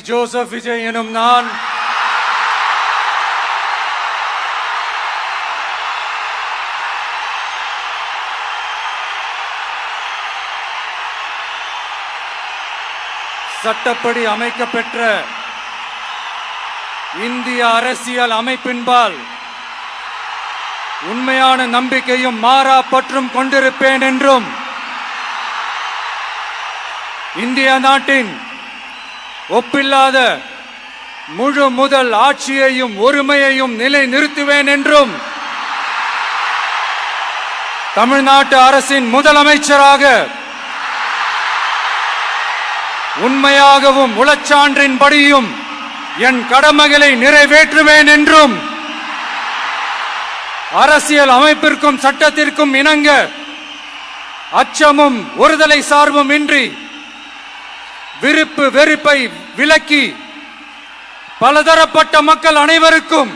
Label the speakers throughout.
Speaker 1: Joseph Vijay எனும் நான் சட்டப்படி அமைக்கப்பெற்ற இந்திய அரசியல் அமைப்பின்பால் உண்மையான நம்பிக்கையும் மாறா பற்றும் கொண்டிருப்பேன் என்றும் இந்திய நாட்டின் ஒப்பில்லாத முழு முதல் ஆட்சியையும் ஒருமையையும் நிலை நிறுத்துவேன் என்றும் தமிழ்நாட்டு அரசின் முதலமைச்சராக உண்மையாகவும் உளச்சான்றின்படியும் என் கடமைகளை நிறைவேற்றுவேன் என்றும் அரசியல் அமைப்பிற்கும் சட்டத்திற்கும் இணங்க அச்சமும் ஒருதலை சார்பும் இன்றி விருப்பு வெறுப்பை விலக்கி பலதரப்பட்ட மக்கள் அனைவருக்கும்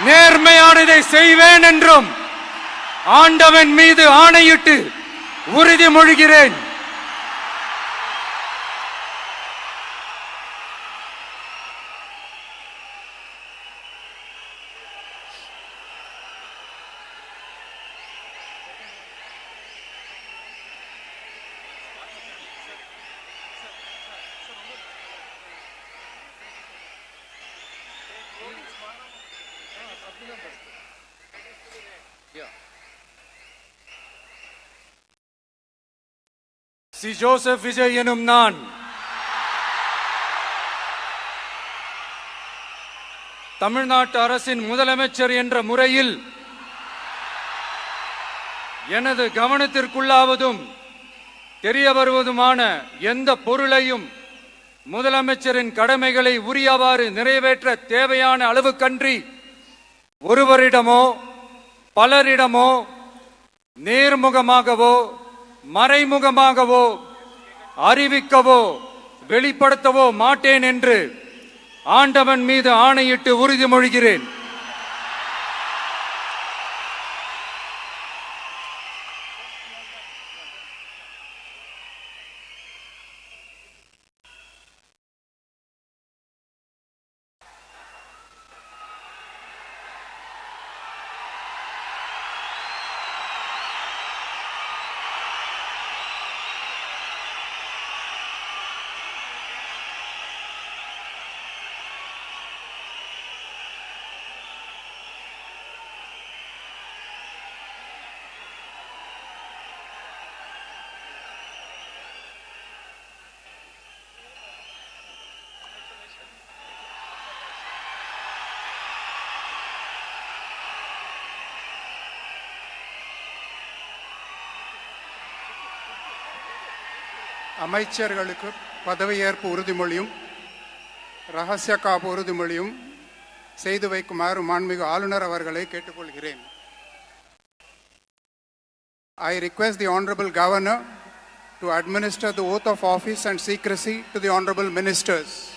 Speaker 1: நேர்மையானதை செய்வேன் என்றும் ஆண்டவன் மீது ஆணையிட்டு உறுதிமொழிகிறேன். சி ஜோசப் விஜய் எனும் நான் தமிழ்நாட்டு அரசின் முதலமைச்சர் என்ற முறையில் எனது கவனத்திற்குள்ளாவதும் தெரிய வருவதுமான எந்த பொருளையும் முதலமைச்சரின் கடமைகளை உரியவாறு நிறைவேற்ற தேவையான அளவுக்கன்றி ஒருவரிடமோ பலரிடமோ நேர்முகமாகவோ மறைமுகமாகவோ அறிவிக்கவோ வெளிப்படுத்தவோ மாட்டேன் என்று ஆண்டவன் மீது ஆணையிட்டு உறுதிமொழிகிறேன்.
Speaker 2: அமைச்சர்களுக்கு பதவியேற்பு உறுதிமொழியும் ரகசிய காப்பு உறுதிமொழியும் செய்து வைக்குமாறு மாண்புமிகு ஆளுநர் அவர்களை கேட்டுக்கொள்கிறேன். I request the Honorable Governor to administer the oath of office and secrecy to the Honorable Ministers.